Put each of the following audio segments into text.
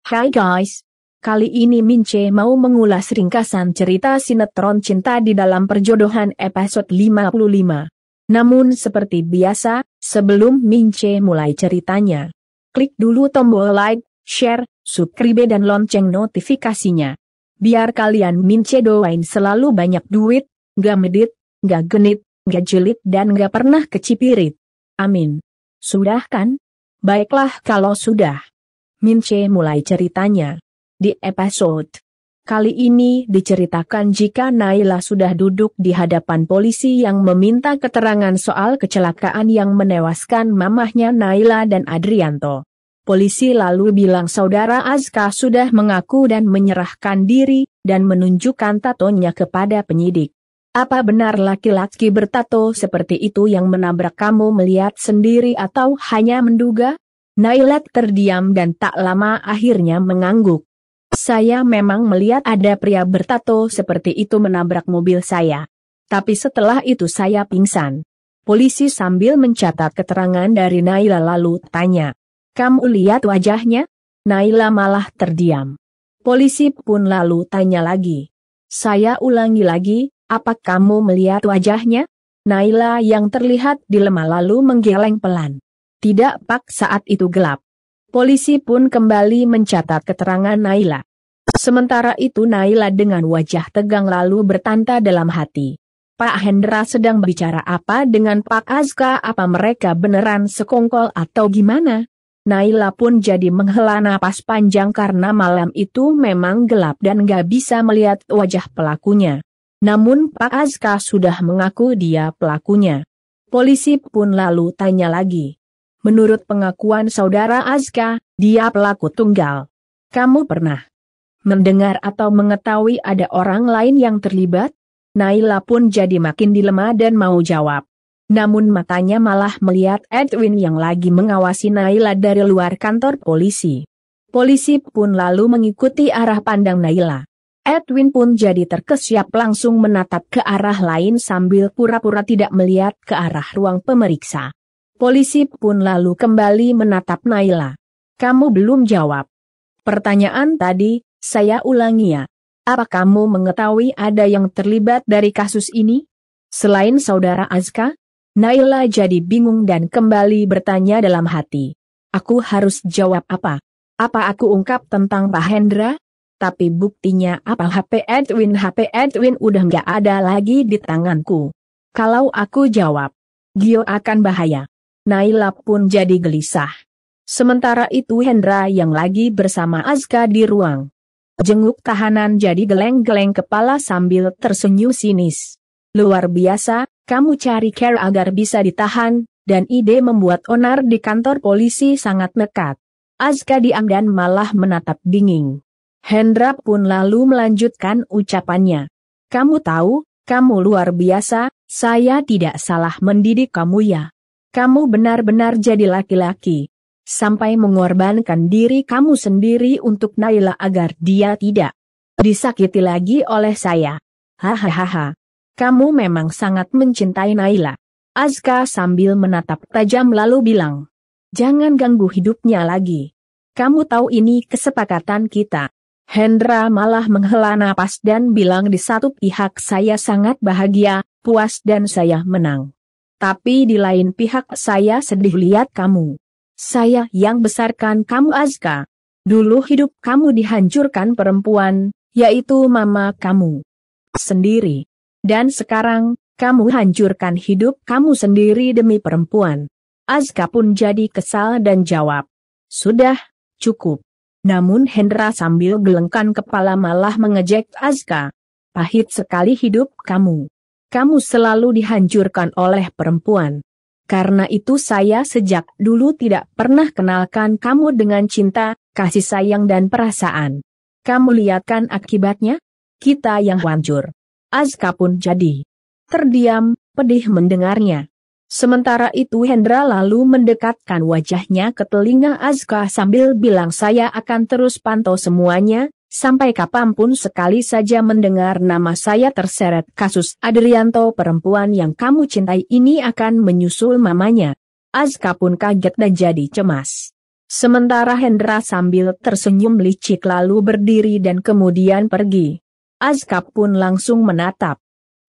Hai guys, kali ini Mince mau mengulas ringkasan cerita sinetron Cinta di Dalam Perjodohan episode 55. Namun seperti biasa, sebelum Mince mulai ceritanya, klik dulu tombol like, share, subscribe dan lonceng notifikasinya. Biar kalian Mince doain selalu banyak duit, gak medit, gak genit, gak jelit dan gak pernah kecipirit. Amin. Sudah kan? Baiklah kalau sudah. Mince mulai ceritanya. Di episode kali ini diceritakan jika Naila sudah duduk di hadapan polisi yang meminta keterangan soal kecelakaan yang menewaskan mamahnya Naila dan Adrianto. Polisi lalu bilang saudara Azka sudah mengaku dan menyerahkan diri dan menunjukkan tatonya kepada penyidik. Apa benar laki-laki bertato seperti itu yang menabrak kamu melihat sendiri atau hanya menduga? Naila terdiam dan tak lama akhirnya mengangguk. Saya memang melihat ada pria bertato seperti itu menabrak mobil saya. Tapi setelah itu saya pingsan. Polisi sambil mencatat keterangan dari Naila lalu tanya. Kamu lihat wajahnya? Naila malah terdiam. Polisi pun lalu tanya lagi. Saya ulangi lagi. Apa kamu melihat wajahnya? Naila yang terlihat dilema lalu menggeleng pelan. Tidak Pak, saat itu gelap. Polisi pun kembali mencatat keterangan Naila. Sementara itu Naila dengan wajah tegang lalu bertanya dalam hati. Pak Hendra sedang bicara apa dengan Pak Azka? Apa mereka beneran sekongkol atau gimana? Naila pun jadi menghela napas panjang karena malam itu memang gelap dan gak bisa melihat wajah pelakunya. Namun Pak Azka sudah mengaku dia pelakunya. Polisi pun lalu tanya lagi. Menurut pengakuan saudara Azka, dia pelaku tunggal. Kamu pernah mendengar atau mengetahui ada orang lain yang terlibat? Naila pun jadi makin dilema dan mau jawab. Namun matanya malah melihat Edwin yang lagi mengawasi Naila dari luar kantor polisi. Polisi pun lalu mengikuti arah pandang Naila. Edwin pun jadi terkesiap langsung menatap ke arah lain sambil pura-pura tidak melihat ke arah ruang pemeriksa. Polisi pun lalu kembali menatap Naila. Kamu belum jawab pertanyaan tadi, saya ulangi ya. Apa kamu mengetahui ada yang terlibat dari kasus ini? Selain saudara Azka? Naila jadi bingung dan kembali bertanya dalam hati. Aku harus jawab apa? Apa aku ungkap tentang Pak Hendra? Tapi buktinya apa? HP Edwin udah nggak ada lagi di tanganku. Kalau aku jawab, Gio akan bahaya. Naila pun jadi gelisah. Sementara itu Hendra yang lagi bersama Azka di ruang jenguk tahanan jadi geleng-geleng kepala sambil tersenyum sinis. Luar biasa, kamu cari care agar bisa ditahan, dan ide membuat onar di kantor polisi sangat nekat. Azka diam dan malah menatap dingin. Hendra pun lalu melanjutkan ucapannya. Kamu tahu, kamu luar biasa, saya tidak salah mendidik kamu ya. Kamu benar-benar jadi laki-laki. Sampai mengorbankan diri kamu sendiri untuk Naila agar dia tidak disakiti lagi oleh saya. Hahaha. Kamu memang sangat mencintai Naila. Azka sambil menatap tajam lalu bilang. Jangan ganggu hidupnya lagi. Kamu tahu ini kesepakatan kita. Hendra malah menghela napas dan bilang di satu pihak saya sangat bahagia, puas dan saya menang. Tapi di lain pihak saya sedih lihat kamu. Saya yang besarkan kamu Azka. Dulu hidup kamu dihancurkan perempuan, yaitu mama kamu sendiri. Dan sekarang, kamu hancurkan hidup kamu sendiri demi perempuan. Azka pun jadi kesal dan jawab. Sudah, cukup. Namun Hendra sambil gelengkan kepala malah mengejek Azka. Pahit sekali hidup kamu. Kamu selalu dihancurkan oleh perempuan. Karena itu saya sejak dulu tidak pernah kenalkan kamu dengan cinta, kasih sayang dan perasaan. Kamu lihat kan akibatnya? Kita yang hancur. Azka pun jadi terdiam, pedih mendengarnya. Sementara itu Hendra lalu mendekatkan wajahnya ke telinga Azka sambil bilang saya akan terus pantau semuanya, sampai kapanpun sekali saja mendengar nama saya terseret kasus Adrianto perempuan yang kamu cintai ini akan menyusul mamanya. Azka pun kaget dan jadi cemas. Sementara Hendra sambil tersenyum licik lalu berdiri dan kemudian pergi. Azka pun langsung menatap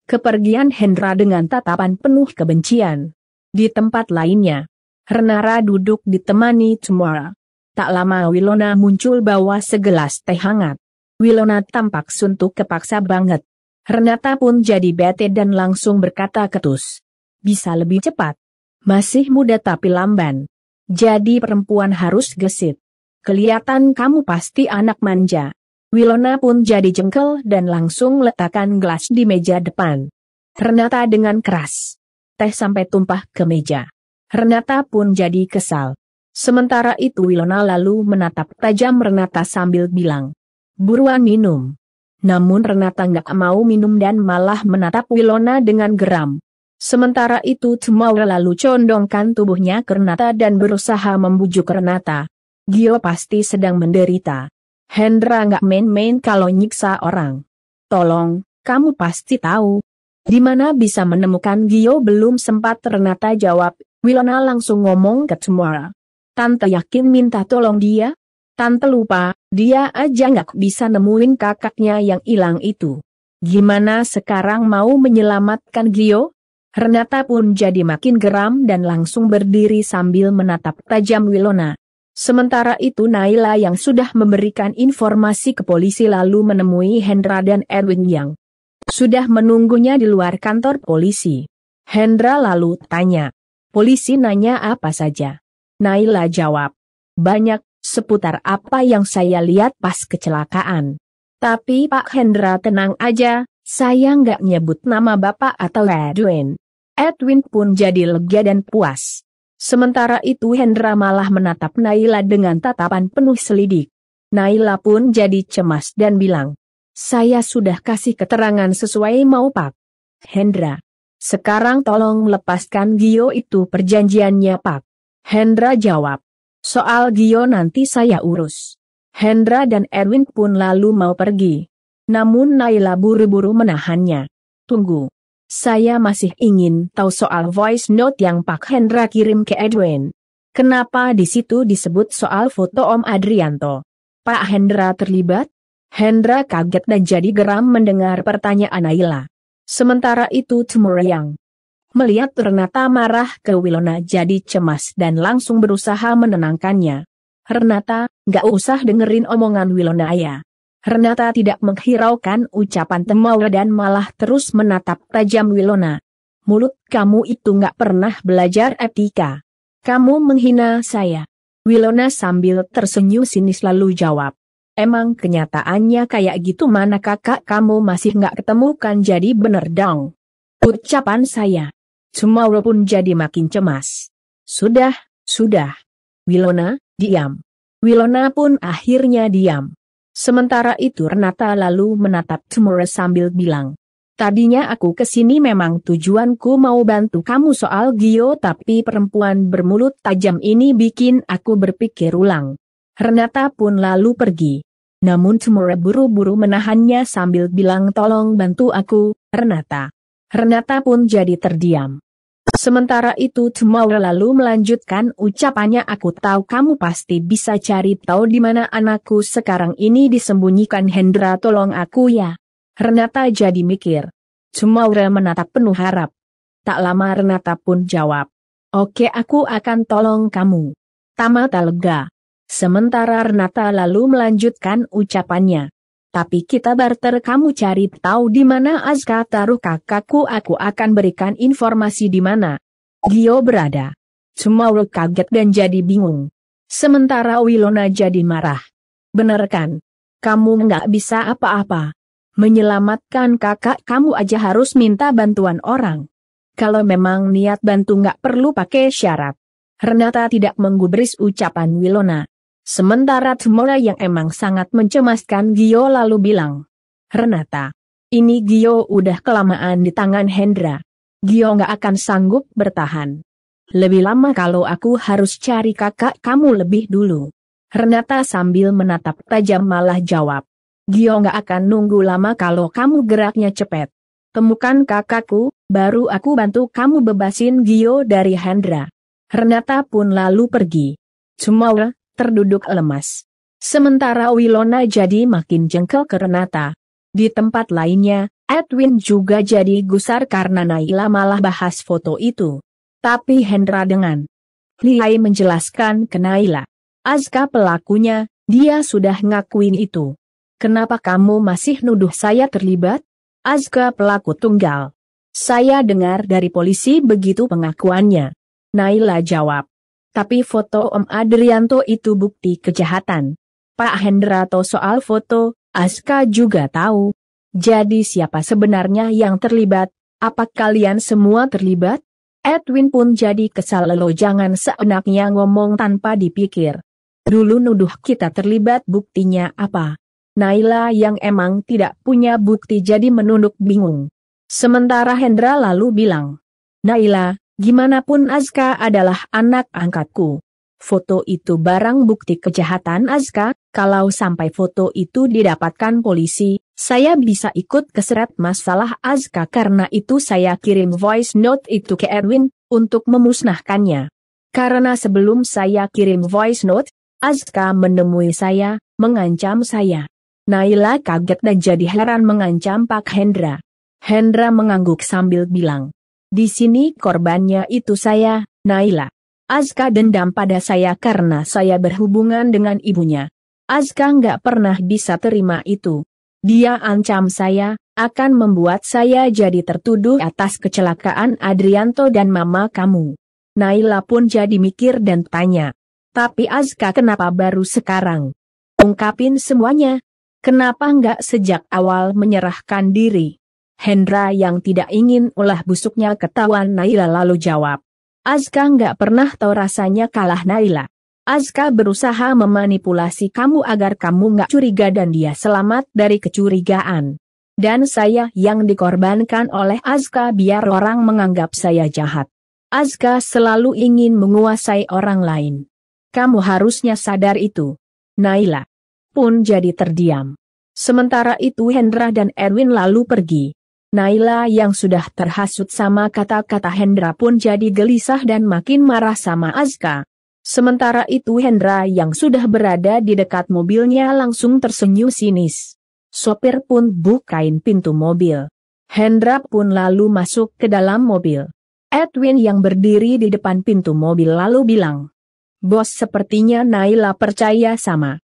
kepergian Hendra dengan tatapan penuh kebencian. Di tempat lainnya, Renara duduk ditemani Cemara. Tak lama Wilona muncul bawa segelas teh hangat. Wilona tampak suntuk kepaksa banget. Renata pun jadi bete dan langsung berkata ketus. Bisa lebih cepat. Masih muda tapi lamban. Jadi perempuan harus gesit. Kelihatan kamu pasti anak manja. Wilona pun jadi jengkel dan langsung letakkan gelas di meja depan. Renata dengan keras. Teh sampai tumpah ke meja. Renata pun jadi kesal. Sementara itu Wilona lalu menatap tajam Renata sambil bilang, buruan minum. Namun Renata nggak mau minum dan malah menatap Wilona dengan geram. Sementara itu Cemara lalu condongkan tubuhnya ke Renata dan berusaha membujuk Renata. Gio pasti sedang menderita. Hendra nggak main-main kalau nyiksa orang. Tolong, kamu pasti tahu. Di mana bisa menemukan Gio? Belum sempat Renata jawab, Wilona langsung ngomong ke Cemara. Tante yakin minta tolong dia? Tante lupa, dia aja nggak bisa nemuin kakaknya yang hilang itu. Gimana sekarang mau menyelamatkan Gio? Renata pun jadi makin geram dan langsung berdiri sambil menatap tajam Wilona. Sementara itu Naila yang sudah memberikan informasi ke polisi lalu menemui Hendra dan Edwin yang sudah menunggunya di luar kantor polisi. Hendra lalu tanya, polisi nanya apa saja? Naila jawab, banyak, seputar apa yang saya lihat pas kecelakaan. Tapi Pak Hendra tenang aja, saya nggak nyebut nama Bapak atau Edwin. Edwin pun jadi lega dan puas. Sementara itu Hendra malah menatap Naila dengan tatapan penuh selidik. Naila pun jadi cemas dan bilang, saya sudah kasih keterangan sesuai mau Pak Hendra. Sekarang tolong lepaskan Gio, itu perjanjiannya Pak. Hendra jawab, soal Gio nanti saya urus. Hendra dan Edwin pun lalu mau pergi. Namun Naila buru-buru menahannya. Tunggu. Saya masih ingin tahu soal voice note yang Pak Hendra kirim ke Edwin. Kenapa di situ disebut soal foto Om Adrianto? Pak Hendra terlibat? Hendra kaget dan jadi geram mendengar pertanyaan Naila. Sementara itu Cemara yang melihat Renata marah ke Wilona jadi cemas dan langsung berusaha menenangkannya. Renata, nggak usah dengerin omongan Wilona ya. Renata tidak menghiraukan ucapan Cemara dan malah terus menatap tajam Wilona. Mulut kamu itu nggak pernah belajar etika. Kamu menghina saya. Wilona sambil tersenyum sinis lalu jawab. Emang kenyataannya kayak gitu, mana kakak kamu masih nggak ketemukan, jadi bener dong ucapan saya. Cemara pun jadi makin cemas. Sudah. Wilona, diam. Wilona pun akhirnya diam. Sementara itu Renata lalu menatap Cemara sambil bilang, tadinya aku kesini memang tujuanku mau bantu kamu soal Gio, tapi perempuan bermulut tajam ini bikin aku berpikir ulang. Renata pun lalu pergi. Namun Cemara buru-buru menahannya sambil bilang, tolong bantu aku, Renata. Renata pun jadi terdiam. Sementara itu Cemara lalu melanjutkan ucapannya, aku tahu kamu pasti bisa cari tahu di mana anakku sekarang ini disembunyikan. Hendra tolong aku ya. Renata jadi mikir. Cemara menatap penuh harap. Tak lama Renata pun jawab. Oke, aku akan tolong kamu. Tamata lega. Sementara Renata lalu melanjutkan ucapannya. Tapi kita barter, kamu cari tahu di mana Azka taruh kakakku, aku akan berikan informasi di mana Gio berada. Cemara kaget dan jadi bingung. Sementara Wilona jadi marah. Bener kan? Kamu nggak bisa apa-apa. Menyelamatkan kakak kamu aja harus minta bantuan orang. Kalau memang niat bantu nggak perlu pakai syarat. Renata tidak menggubris ucapan Wilona. Sementara Cemara yang emang sangat mencemaskan Gio lalu bilang, Renata, ini Gio udah kelamaan di tangan Hendra. Gio nggak akan sanggup bertahan lebih lama kalau aku harus cari kakak kamu lebih dulu. Renata sambil menatap tajam malah jawab, Gio nggak akan nunggu lama kalau kamu geraknya cepet. Temukan kakakku, baru aku bantu kamu bebasin Gio dari Hendra. Renata pun lalu pergi. Cemara, terduduk lemas. Sementara Wilona jadi makin jengkel ke Renata. Di tempat lainnya, Edwin juga jadi gusar karena Naila malah bahas foto itu. Tapi Hendra dengan lihai menjelaskan ke Naila, Azka pelakunya, dia sudah ngakuin itu. Kenapa kamu masih nuduh saya terlibat? Azka pelaku tunggal. Saya dengar dari polisi begitu pengakuannya. Naila jawab. Tapi foto Om Adrianto itu bukti kejahatan. Pak Hendra tahu soal foto, Azka juga tahu. Jadi siapa sebenarnya yang terlibat? Apa kalian semua terlibat? Edwin pun jadi kesal. Lo jangan seenaknya ngomong tanpa dipikir. Dulu nuduh kita terlibat, buktinya apa? Naila yang emang tidak punya bukti jadi menunduk bingung. Sementara Hendra lalu bilang, Naila, gimana pun Azka adalah anak angkatku. Foto itu barang bukti kejahatan Azka, kalau sampai foto itu didapatkan polisi, saya bisa ikut keseret masalah Azka. Karena itu saya kirim voice note itu ke Edwin, untuk memusnahkannya. Karena sebelum saya kirim voice note, Azka menemui saya, mengancam saya. Naila kaget dan jadi heran. Mengancam Pak Hendra. Hendra mengangguk sambil bilang, di sini korbannya itu saya, Naila. Azka dendam pada saya karena saya berhubungan dengan ibunya. Azka nggak pernah bisa terima itu. Dia ancam saya, akan membuat saya jadi tertuduh atas kecelakaan Adrianto dan mama kamu. Naila pun jadi mikir dan tanya. Tapi Azka kenapa baru sekarang? Ungkapin semuanya. Kenapa nggak sejak awal menyerahkan diri? Hendra yang tidak ingin ulah busuknya ketahuan Naila lalu jawab. Azka nggak pernah tahu rasanya kalah Naila. Azka berusaha memanipulasi kamu agar kamu nggak curiga dan dia selamat dari kecurigaan. Dan saya yang dikorbankan oleh Azka biar orang menganggap saya jahat. Azka selalu ingin menguasai orang lain. Kamu harusnya sadar itu. Naila pun jadi terdiam. Sementara itu Hendra dan Edwin lalu pergi. Naila yang sudah terhasut sama kata-kata Hendra pun jadi gelisah dan makin marah sama Azka. Sementara itu Hendra yang sudah berada di dekat mobilnya langsung tersenyum sinis. Sopir pun bukain pintu mobil. Hendra pun lalu masuk ke dalam mobil. Edwin yang berdiri di depan pintu mobil lalu bilang, Bos, sepertinya Naila percaya sama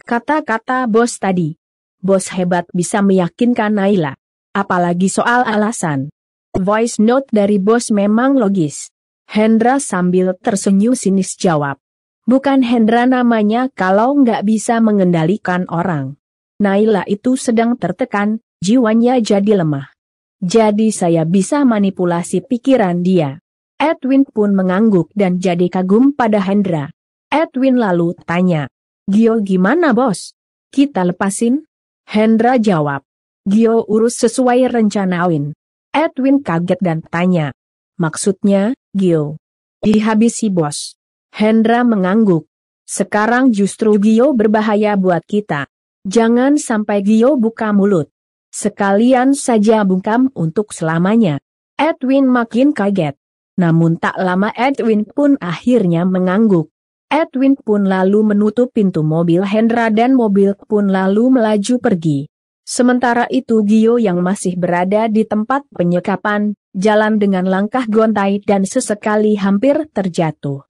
kata-kata bos tadi. Bos hebat bisa meyakinkan Naila. Apalagi soal alasan. Voice note dari bos memang logis. Hendra sambil tersenyum sinis jawab. Bukan Hendra namanya kalau nggak bisa mengendalikan orang. Naila itu sedang tertekan, jiwanya jadi lemah. Jadi saya bisa manipulasi pikiran dia. Edwin pun mengangguk dan jadi kagum pada Hendra. Edwin lalu tanya. Gio gimana bos? Kita lepasin? Hendra jawab. Gio urus sesuai rencana Win. Edwin kaget dan tanya. Maksudnya, Gio? Dihabisi bos. Hendra mengangguk. Sekarang justru Gio berbahaya buat kita. Jangan sampai Gio buka mulut. Sekalian saja bungkam untuk selamanya. Edwin makin kaget. Namun tak lama Edwin pun akhirnya mengangguk. Edwin pun lalu menutup pintu mobil Hendra dan mobil pun lalu melaju pergi. Sementara itu Gio yang masih berada di tempat penyekapan, jalan dengan langkah gontai dan sesekali hampir terjatuh.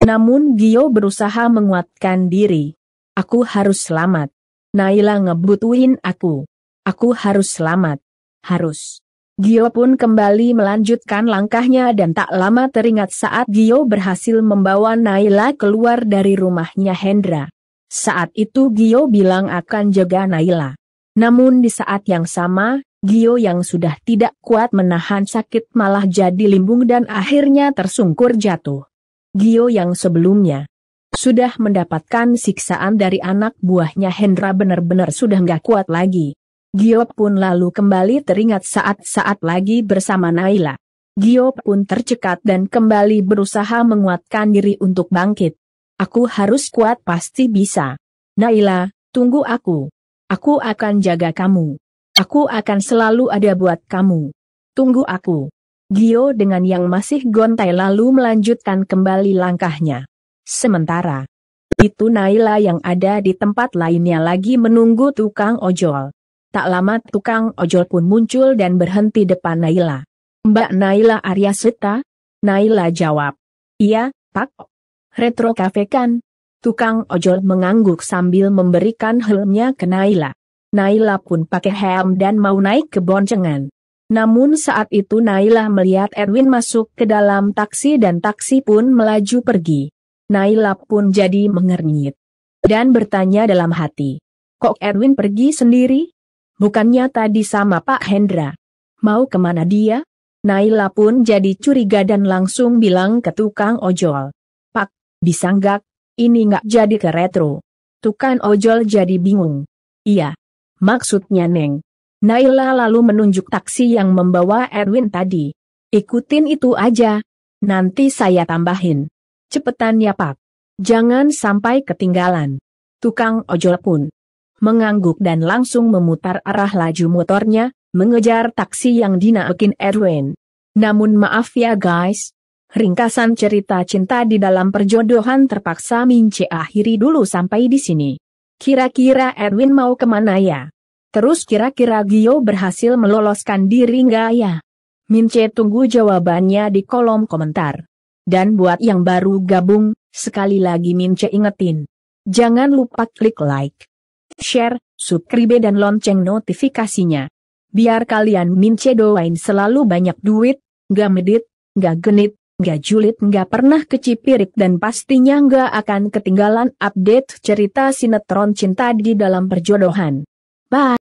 Namun Gio berusaha menguatkan diri. Aku harus selamat. Naila ngebutuhin aku. Aku harus selamat. Harus. Gio pun kembali melanjutkan langkahnya dan tak lama teringat saat Gio berhasil membawa Naila keluar dari rumahnya Hendra. Saat itu Gio bilang akan jaga Naila. Namun di saat yang sama, Gio yang sudah tidak kuat menahan sakit malah jadi limbung dan akhirnya tersungkur jatuh. Gio yang sebelumnya sudah mendapatkan siksaan dari anak buahnya Hendra benar-benar sudah nggak kuat lagi. Gio pun lalu kembali teringat saat-saat lagi bersama Naila. Gio pun tercekat dan kembali berusaha menguatkan diri untuk bangkit. Aku harus kuat, pasti bisa. Naila, tunggu aku. Aku akan jaga kamu. Aku akan selalu ada buat kamu. Tunggu aku. Gio dengan yang masih gontai lalu melanjutkan kembali langkahnya. Sementara Itu Naila yang ada di tempat lainnya lagi menunggu tukang ojol. Tak lama tukang ojol pun muncul dan berhenti depan Naila. "Mbak Naila Aryaseta?" Naila jawab. "Iya, Pak. Retro Cafe kan?" Tukang ojol mengangguk sambil memberikan helmnya ke Naila. Naila pun pakai helm dan mau naik ke boncengan. Namun saat itu Naila melihat Edwin masuk ke dalam taksi dan taksi pun melaju pergi. Naila pun jadi mengernyit. Dan bertanya dalam hati. Kok Edwin pergi sendiri? Bukannya tadi sama Pak Hendra? Mau kemana dia? Naila pun jadi curiga dan langsung bilang ke tukang ojol. "Pak, bisa nggak? Ini nggak jadi ke Retro." Tukang ojol jadi bingung. "Iya. Maksudnya Neng?" Naila lalu menunjuk taksi yang membawa Edwin tadi. "Ikutin itu aja. Nanti saya tambahin. Cepetan ya Pak. Jangan sampai ketinggalan." Tukang ojol pun mengangguk dan langsung memutar arah laju motornya, mengejar taksi yang dinaikin Edwin. Namun maaf ya guys, ringkasan cerita cinta di dalam perjodohan terpaksa Mince akhiri dulu sampai di sini. Kira-kira Edwin mau kemana ya? Terus kira-kira Gio berhasil meloloskan diri nggak ya? Mince tunggu jawabannya di kolom komentar. Dan buat yang baru gabung, sekali lagi Mince ingetin. Jangan lupa klik like, share, subscribe dan lonceng notifikasinya. Biar kalian Mince doain selalu banyak duit, nggak medit, nggak genit, nggak julid, nggak pernah kecipirik dan pastinya nggak akan ketinggalan update cerita sinetron cinta di dalam perjodohan. Bye.